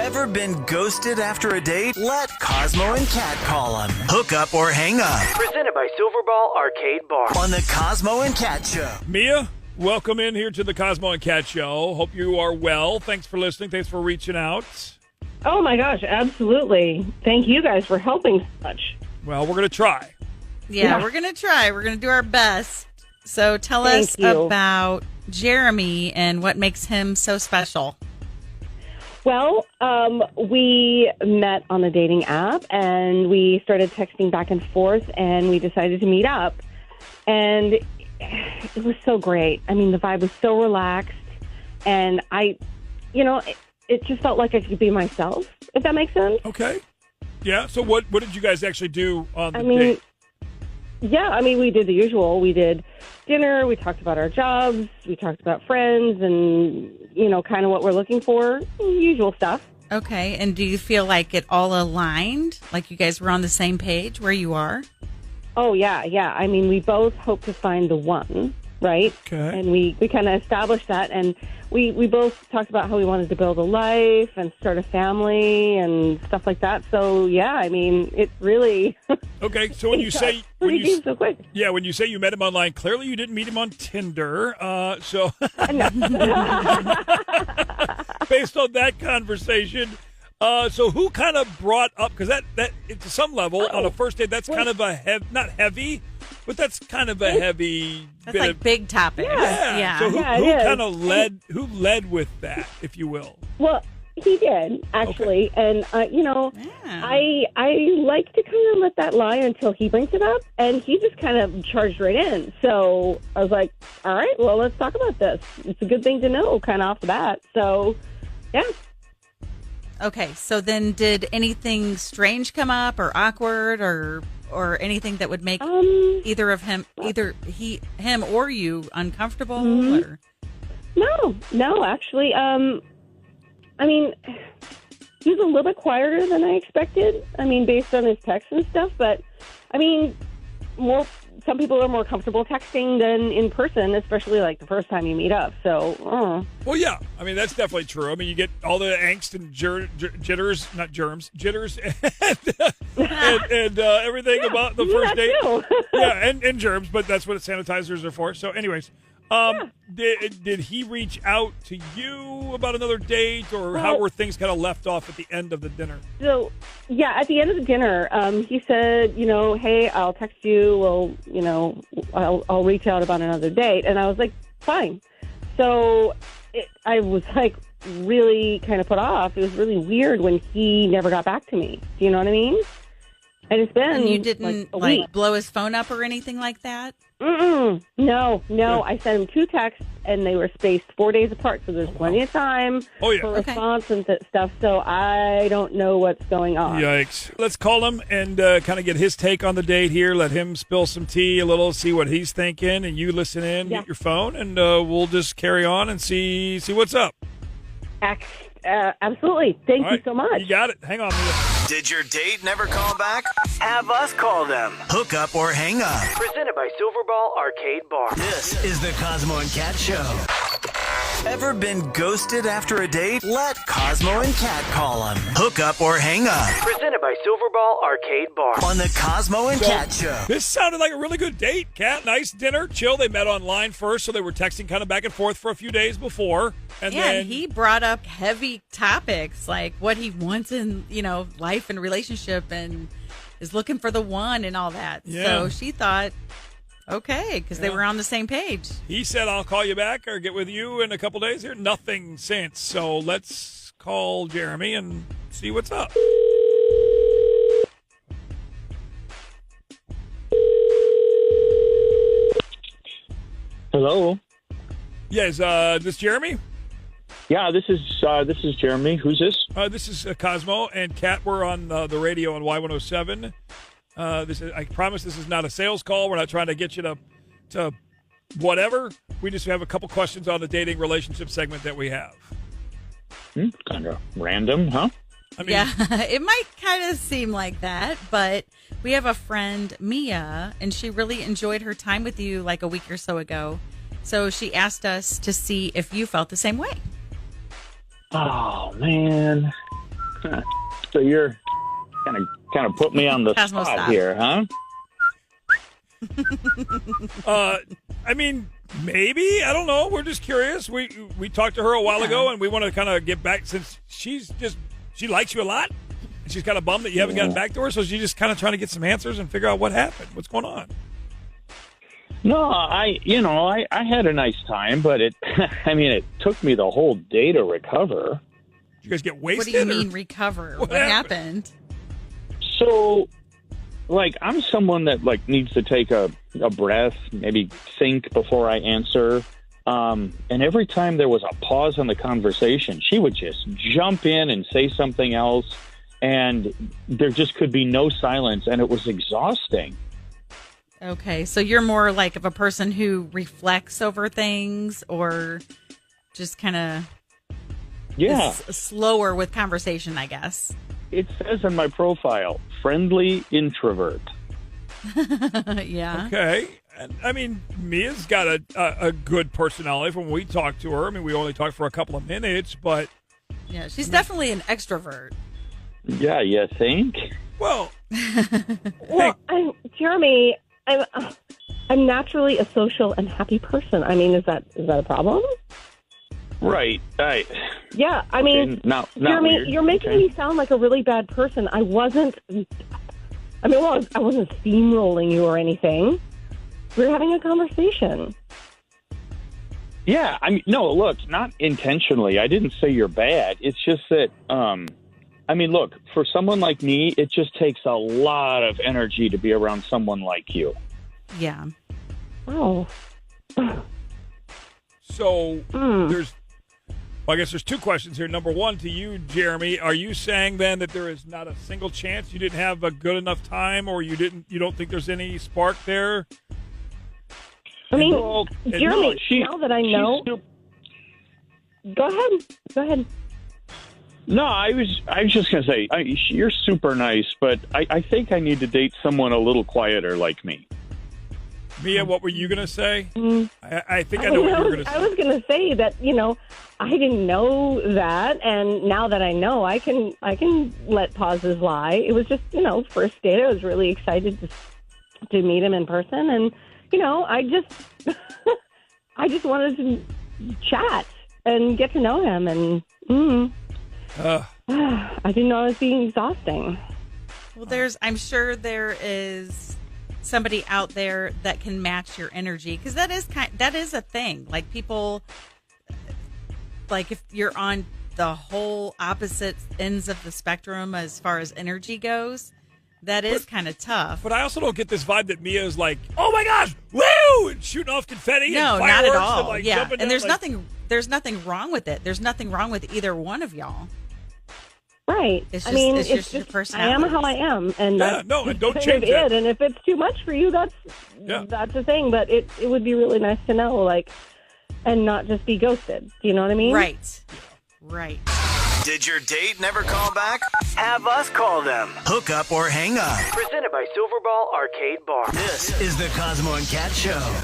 Ever been ghosted after a date? Let Cosmo and Kat call them. Hook up or hang up. Presented by Silverball Arcade Bar on the Cosmo and Kat Show. Mia, welcome in here to the Cosmo and Kat Show. Hope you are well. Thanks for listening. Thanks for reaching out. Oh, my gosh, absolutely. Thank you guys for helping so much. Well, we're going to try. Yeah, we're going to try. We're going to do our best. So tell us about Jeremy and what makes him so special. Well, we met on a dating app, and we started texting back and forth, and we decided to meet up. And it was so great. I mean, the vibe was so relaxed, and it just felt like I could be myself, if that makes sense. Okay. Yeah, so what did you guys actually do on the date? Yeah, we did the usual. We did dinner, we talked about our jobs, we talked about friends and, kind of what we're looking for, usual stuff. Okay, and do you feel like it all aligned? Like you guys were on the same page where you are? Oh, yeah. We both hope to find the one, right? Okay. And we kind of established that, and we both talked about how we wanted to build a life and start a family and stuff like that. So, yeah, it really... Okay, so when you say... so quick. Yeah, when you say you met him online, clearly you didn't meet him on Tinder. So based on that conversation, so who kind of brought up, because that to some level on a first date, that's kind of a not heavy, but that's kind of a heavy. That's like big topic. Yeah. So who kind of led with that, if you will? Well, he did, actually. Okay. And, I like to kind of let that lie until he brings it up. And he just kind of charged right in. So I was like, all right, well, let's talk about this. It's a good thing to know kind of off the bat. So, yeah. Okay. So then did anything strange come up or awkward or anything that would make either him or you uncomfortable? Mm-hmm. Or? No, actually. He's a little bit quieter than I expected. Based on his texts and stuff. But, some people are more comfortable texting than in person, especially like the first time you meet up. So, Well, yeah. That's definitely true. You get all the angst and jitters, not germs, jitters, and everything about the first date. Too. Yeah, and germs, but that's what sanitizers are for. So, anyways. Did he reach out to you about another date, or how were things kind of left off at the end of the dinner? So, yeah, at the end of the dinner, he said, hey, I'll text you. I'll reach out about another date. And I was like, fine. So I was like really kind of put off. It was really weird when he never got back to me. Do you know what I mean? And it's been and you didn't blow his phone up or anything like that? No. I sent him 2 texts, and they were spaced 4 days apart, so there's plenty of time for response and stuff. So I don't know what's going on. Yikes. Let's call him and kind of get his take on the date here. Let him spill some tea a little, see what he's thinking, and you listen in, get your phone, and we'll just carry on and see what's up. Absolutely. Thank you so much. You got it. Hang on. Did your date never call back? Have us call them. Hook up or hang up. Presented by Silverball Arcade Bar. This is the Cosmo and Kat Show. Ever been ghosted after a date? Let Cosmo and Kat call them. Hook up or hang up. Presented by Silverball Arcade Bar on the Cosmo and Kat Show. This sounded like a really good date, Kat. Nice dinner, chill. They met online first, so they were texting kind of back and forth for a few days before. And then he brought up heavy topics like what he wants in, life and relationship and is looking for the one and all that. Yeah. So she thought, okay, because they were on the same page. He said, I'll call you back or get with you in a couple days here. Nothing since. So let's call Jeremy and see what's up. Hello. Yeah, is this Jeremy? Yeah, this is Jeremy. Who's this? This is Cosmo and Kat. We're on the radio on Y107. I promise this is not a sales call. We're not trying to get you to whatever. We just have a couple questions on the dating relationship segment that we have. Kind of random, huh? It might kind of seem like that, but we have a friend, Mia, and she really enjoyed her time with you like a week or so ago. So she asked us to see if you felt the same way. Oh, man. So you're kind of put me on the Cosmo, spot stop. here, huh? I mean, maybe. I don't know. We're just curious. We talked to her a while ago, and we want to kind of get back since she likes you a lot. And she's kind of bummed that you haven't gotten back to her, so she's just kind of trying to get some answers and figure out what happened. What's going on? No, I had a nice time, but it took me the whole day to recover. Did you guys get wasted? What do you mean recover? What happened? So, I'm someone that, needs to take a breath, maybe think before I answer. And every time there was a pause in the conversation, she would just jump in and say something else, and there just could be no silence, and it was exhausting. Okay, so you're more of a person who reflects over things or just kind of slower with conversation, I guess. It says in my profile, friendly introvert. Yeah. Okay. And, I mean, Mia's got a good personality from when we talked to her. I mean, we only talked for a couple of minutes, but... Yeah, she's definitely an extrovert. Yeah, you think? Well... Well, Jeremy, I'm naturally a social and happy person. I mean, is that a problem? Right. Yeah, I mean, not Jeremy, weird. you're making me sound like a really bad person. I wasn't steamrolling you or anything. We were having a conversation. Yeah, no, look, not intentionally. I didn't say you're bad. It's just that, look, for someone like me, it just takes a lot of energy to be around someone like you. Yeah. Oh. So I guess there's two questions here. Number one, to you, Jeremy, are you saying then that there is not a single chance you didn't have a good enough time, or you don't think there's any spark there? I mean, Well, Jeremy, no, now that I know, go ahead. No, I was just going to say, you're super nice, but I think I need to date someone a little quieter like me. Mia, what were you going to say? I think I know what you were going to say. I was going to say that, I didn't know that, and now that I know, I can let pauses lie. It was just, first date. I was really excited to meet him in person, and I just wanted to chat and get to know him, and I didn't know it was being exhausting. Well, I'm sure there is somebody out there that can match your energy, because that is a thing. People, if you're on the whole opposite ends of the spectrum as far as energy goes, that is kind of tough. But I also don't get this vibe that Mia is like, oh my gosh, woo, and shooting off confetti. No, and not fireworks at all. and, Yeah, jumping and down, there's nothing wrong with it. There's nothing wrong with either one of y'all. Right. It's it's just your I am personality. how I am, and and don't kind change of that. it. And if it's too much for you, that's the thing. But it would be really nice to know, and not just be ghosted. Do you know what I mean? Right. Did your date never call back? Have us call them. Hook up or hang up. Presented by Silverball Arcade Bar. This is the Cosmo and Cat Show.